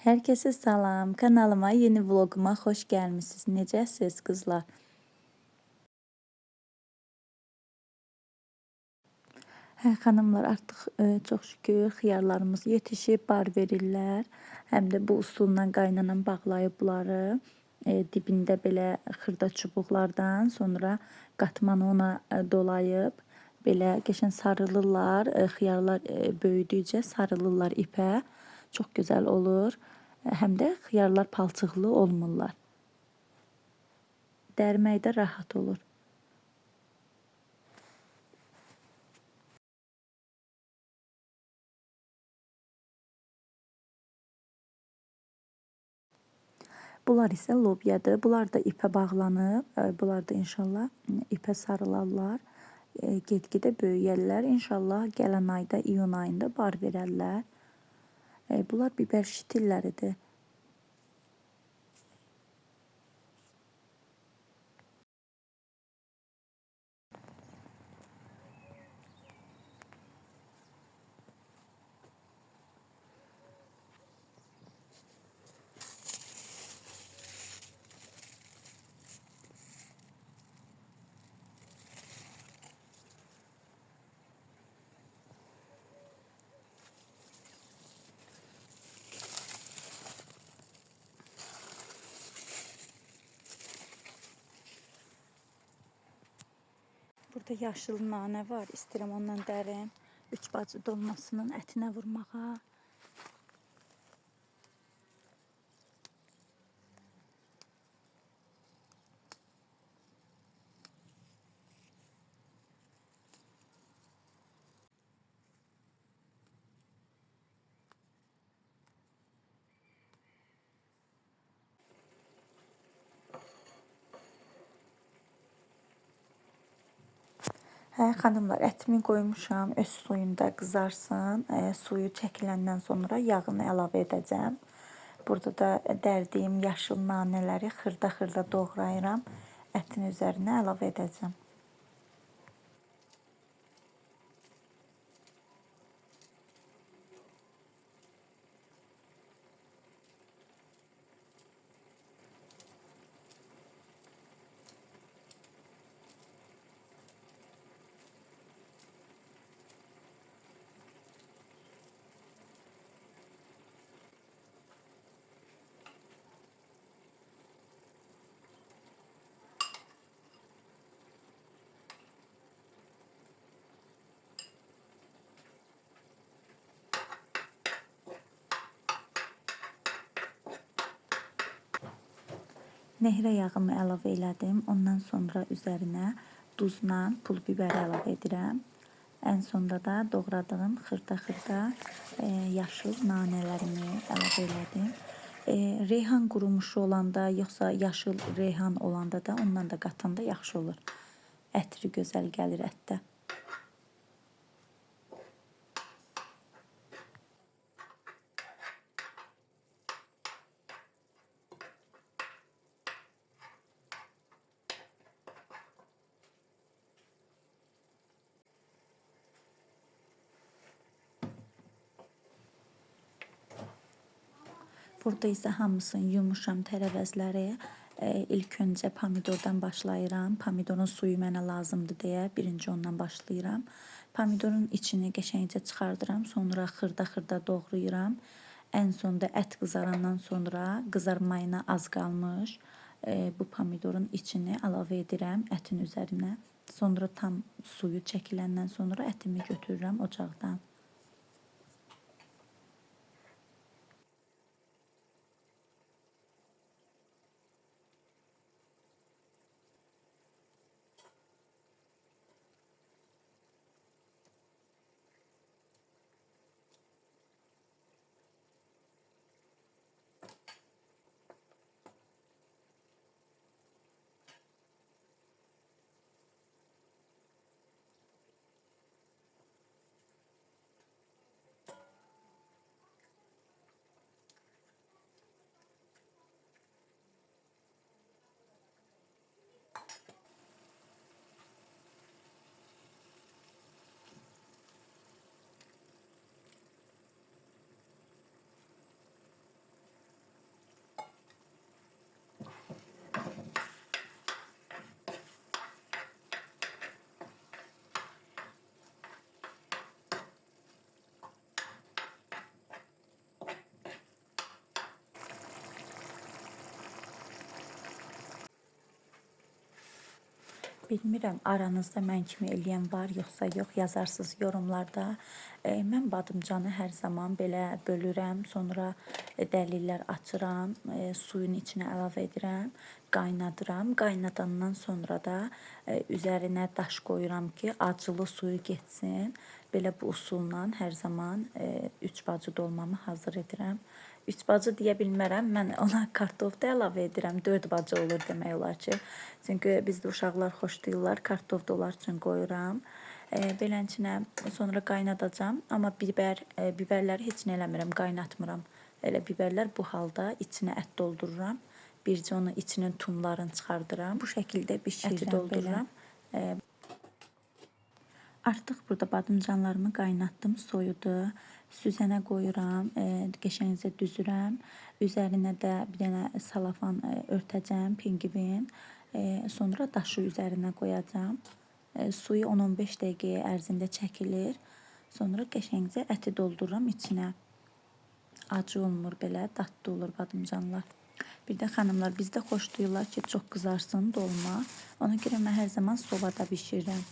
Herkese salam. Kanalıma, yeni vloguma xoş gəlmisiniz. Necəsiz qızlar? Hə, xanımlar, artıq çox şükür xiyarlarımız yetişib, bar verirlər. Həm də bu usulla qaynanan bağlayıb bunları. Dibində belə xırda çubuqlardan, sonra qatmanı ona dolayıb, belə qəşəng sarılırlar. Xiyarlar böyüdükcə sarılırlar ipə. Çox gözəl olur. Həm də xiyarlar palçıqlı olmurlar. Dərməkdə rahat olur. Bunlar isə lobyadır. Bunlar da ipə bağlanıb. Bunlar da inşallah ipə sarılarlar. Get-gedə böyüyərlər. İnşallah gələn ayda, iyun ayında bar verərlər. Bunlar biber şitilləridir. Burada yaşıl nanə var. İstəyirəm ondan dərim. Üç bacı dolmasının ətinə vurmağa. Hə, xanımlar, ətimi qoymuşam, öz suyunda qızarsın. Suyu çəkiləndən sonra yağını əlavə edəcəm. Burada da dərdiyim yaşıl nanələri xırda-xırda doğrayıram. Ətin üzərinə əlavə edəcəm. Nehrə yağımı əlavə elədim. Ondan sonra üzərinə duzla pul biberi əlavə edirəm. Ən sonda da doğradığım xırda-xırda yaşıl nanələrimi əlavə elədim. Reyhan qurumuşu olanda, yoxsa yaşıl reyhan olanda da ondan da qatanda yaxşı olur. Ətri gözəl gəlir ətdə. Burada isə hamısını yumuşam tərəvəzləri. İlk öncə pomidordan başlayıram. Pomidorun suyu mənə lazımdır deyə birinci ondan başlayıram. Pomidorun içini qəşəngcə çıxardıram. Sonra xırda-xırda doğrayıram. Ən sonda ət qızarandan sonra qızarmayına az qalmış bu pomidorun içini əlavə edirəm ətin üzərinə. Sonra tam suyu çəkiləndən sonra ətimi götürürəm ocaqdan. Bilmirəm aranızda mən kimi eləyən var yoxsa yox, yazarsınız yorumlarda. Mən badımcanı hər zaman belə bölürəm, sonra dəlilər açıram, suyun içinə əlavə edirəm, qaynadıram. Qaynadandan sonra da üzərinə daş qoyuram ki, acılı suyu getsin. Belə bu usulla hər zaman 3 bacı dolmamı hazır edirəm. 3 bacı deyə bilmərəm, mən ona kartof da əlavə edirəm, 4 bacı olur demək olar ki. Çünki bizdə uşaqlar xoşlayırlar, kartof da onlar üçün qoyuram. Belənçinə sonra qaynadacam, amma biberləri heç nə eləmirəm, qaynatmıram. Elə biberlər bu halda içinə ət doldururam. Bircə onu içinin tumlarını çıxardıram. Bu şəkildə bişirirəm, əti doldururam. Artıq burada badımcanlarımı qaynatdım, soyudu. Süzənə qoyuram, qəşəngcə düzürəm. Üzərinə də bir dənə salafan örtəcəm, pingvin. Sonra daşı üzərinə qoyacam. Suyu 10-15 dəqiqə ərzində çəkilir. Sonra qəşəngcə əti doldururam içinə. Acı olmur belə, dadlı olur badımcanlar. Bir də xanımlar bizdə xoşlayırlar ki, çox qızarsın dolma. Ona görə mən hər zaman sobada bişirirəm.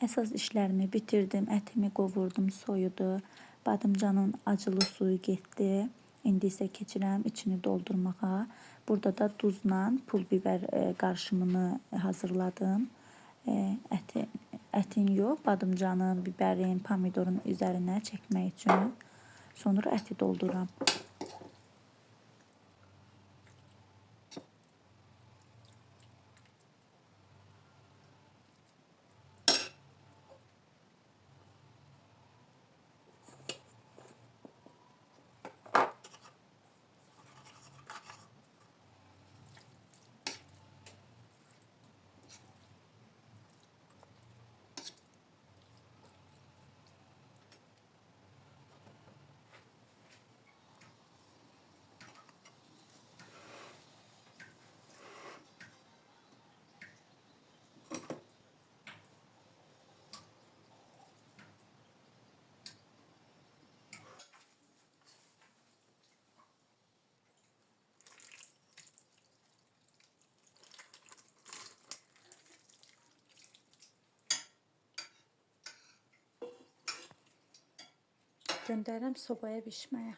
Əsas işlərimi bitirdim, ətimi qovurdum, soyudu. Badımcanın acılı suyu getdi. İndi isə keçirəm içini doldurmağa. Burada da duzla pul biber qarışımını hazırladım. Ətin yox, badımcanın, biberin, pomidorun üzərinə çəkmək üçün. Sonra əti doldururam. Göndərirəm sobaya bişməyə.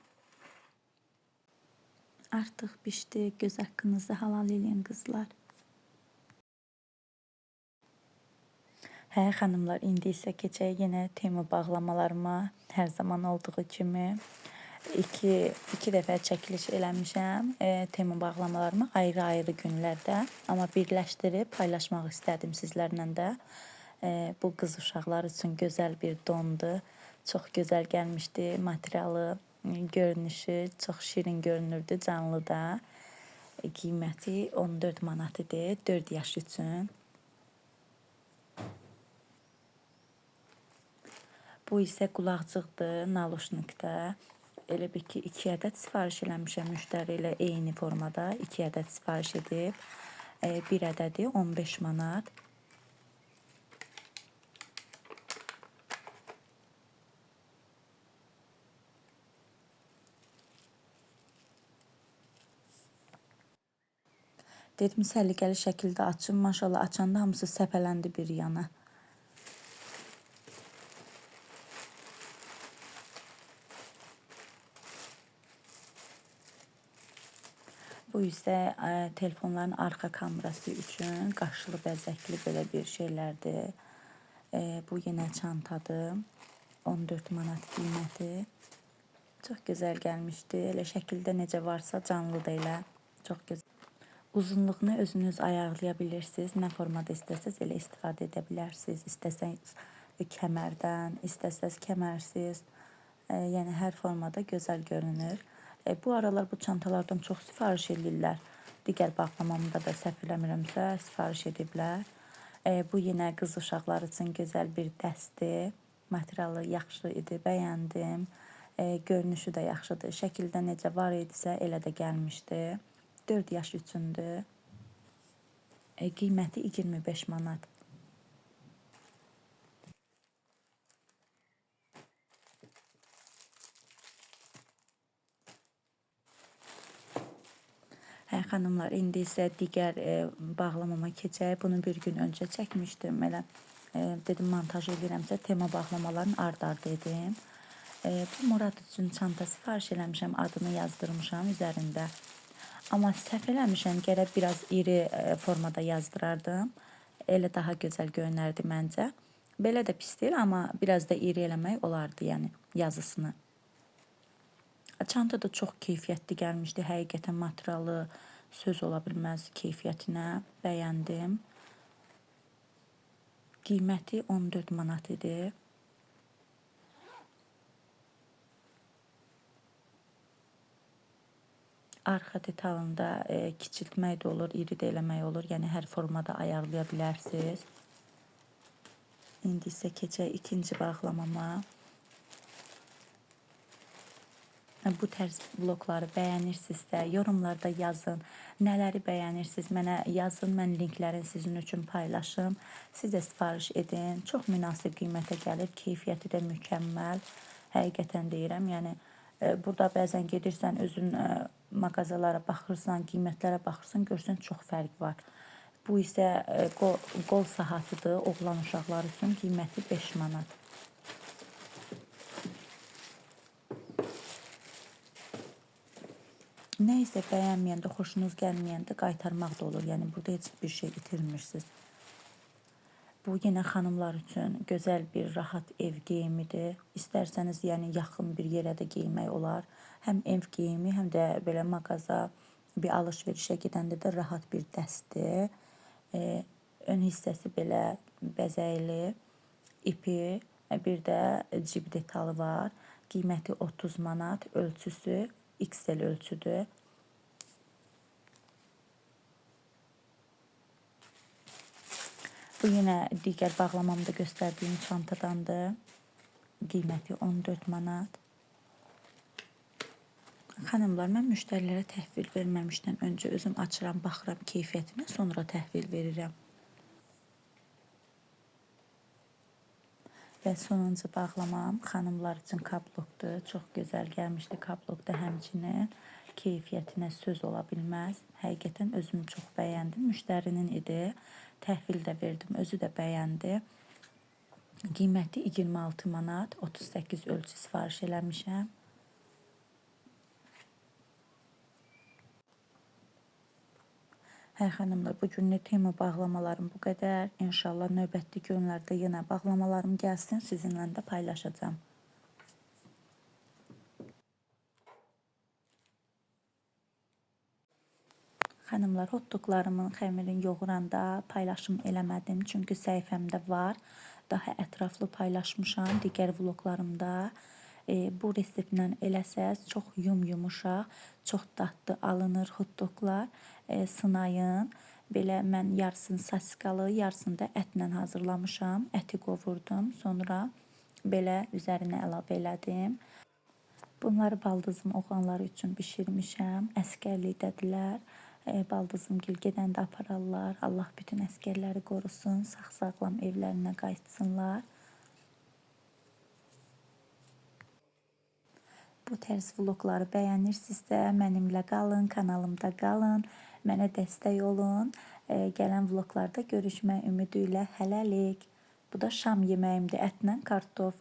Artıq bişdi. Göz haqqınızı halal eləyin qızlar. Hə xanımlar, indi isə keçək yenə Temu bağlamalarıma. Hər zaman olduğu kimi iki dəfə çəkiliş eləmişəm. Temu bağlamalarımı ayrı-ayrı günlərdə, amma birləşdirib paylaşmaq istədim sizlərlə də. Bu qız uşaqlar üçün gözəl bir dondur. Çox gözəl gəlmişdi materialı, görünüşü çox şirin görünürdü, canlı da. Qiyməti 14 manat idi 4 yaş üçün. Bu isə qulaqcıqdır, naloşnikdə. Elə bir ki 2 ədəd sifariş eləmişəm müştəri ilə eyni formada 2 ədəd sifariş edib. Bir ədədi 15 manat. Dedim səliqəli şəkildə açım. Maşallah açanda hamısı səpələndi bir yana. Bu isə telefonların arxa kamerası üçün qaşlı bəzəkli belə bir şeylərdir. Bu yenə çantadır. 14 manat qiyməti. Çox gözəl gəlmişdi. Elə şəkildə necə varsa canlı da elə. Çox gözəl. Uzunluğunu özünüz ayarlaya bilirsiniz. Nə formada istəsəz elə istifadə edə bilərsiniz. İstəsəz kəmərdən, istəsəz kəmərsiz, yəni hər formada gözəl görünür. Bu aralar bu çantalardan çox sifariş edirlər. Digər bağlamamda da səhv eləmirəmsə sifariş ediblər. Bu yenə qız uşaqları üçün gözəl bir dəstir. Materialı yaxşı idi, bəyəndim. Görünüşü də yaxşıdır. Şəkildə necə var idisə elə də gəlmişdi. 4 yaş üçündür. Qiyməti 25 manat. Hə, xanımlar, indi isə digər bağlamama keçək. Bunu bir gün öncə çəkmişdim. Elə dedim montaj edirəmsə tema bağlamaların ard-arda edim. Bu Murad üçün çanta sifariş eləmişəm, adını yazdırmışam üzərində. Amma səhv eləmişəm, gərək biraz iri formada yazdırardım. Elə daha gözəl görünərdi məncə. Belə də pis deyil, amma biraz da iri eləmək olardı, yəni yazısını. Çanta da çox keyfiyyətli gəlmişdi. Həqiqətən materialı söz ola bilməz keyfiyyətinə. Bəyəndim. Qiyməti 14 manat idi. Arxa detalında kiçiltmək də olur, iri də eləmək olur. Yəni hər formada ayarlaya bilərsiniz. İndi isə keçək ikinci bağlamama. Bu tərz vlogları bəyənirsinizsə, yorumlarda yazın. Nələri bəyənirsiniz, mənə yazın. Mən linklərini sizin üçün paylaşım. Siz də sifariş edin. Çox münasib qiymətə gəlir. Keyfiyyəti də mükəmməl. Həqiqətən deyirəm. Yəni burada bəzən gedirsən, özün mağazalara baxırsan, qiymətlərə baxırsan, görsən çox fərq var. Bu isə qol sahatıdır. Oğlan uşaqları üçün qiyməti 5 manat. Nə isə bəyənməyəndə, xoşunuz gəlməyəndə qaytarmaq da olur. Yəni burada heç bir şey itirmirsiniz. Bu yenə xanımlar üçün gözəl bir rahat ev geyimidir. İstərsəniz yəni yaxın bir yerə də geymək olar. Həm ev geyimi, həm də belə mağaza, bir alış-verişə gedəndə də rahat bir dəstir. Ön hissəsi belə bəzəkli, ipi, bir də cib detalı var. Qiyməti 30 manat, ölçüsü XL ölçüdür. Bu yenə digər bağlamamda göstərdiyim çantadandır. Qiyməti 14 manat. Xanımlar, mən müştərilərə təhvil verməmişdən öncə özüm açıram, baxıram keyfiyyətinə, sonra təhvil verirəm. Və sonuncu bağlamam xanımlar üçün kablokdur. Çox gözəl gəlmişdi kablokda həmçinin. Keyfiyyətinə söz ola bilməz. Həqiqətən özüm çox bəyəndim. Müştərinin idi. Təhvil də verdim. Özü də bəyəndi. Qiyməti 26 manat. 38 ölçü sifariş eləmişəm. Hə, xanımlar, bugünlük tema bağlamalarım bu qədər. İnşallah növbəti günlərdə yenə bağlamalarım gəlsin, sizinlə də paylaşacağım. Xanımlar, hotdoglarımın xəmirini yoğuranda paylaşım eləmədim, çünki səhifəmdə var. Daha ətraflı paylaşmışam digər vloglarımda. Bu reseptlə eləsəz çox yumuşaq, çox dadlı alınır hotdoglar. Sınayın. Belə mən yarısını sasikalı, yarısını da ətlə hazırlamışam. Əti qovurdum, sonra belə üzərinə əlavə elədim. Bunları baldızım oğlanları üçün bişirmişəm. Əskərlikdədirlər. Baldızımgil gedəndə apararlar. Allah bütün əskərləri qorusun, sağ-sağlam evlərinə qayıtsınlar. Bu tərz vlogları bəyənirsinizsə, mənimlə qalın, kanalımda qalın, mənə dəstək olun. Gələn vloglarda görüşmək ümidi ilə hələlik. Bu da şam yeməyimdir, ətlə kartof.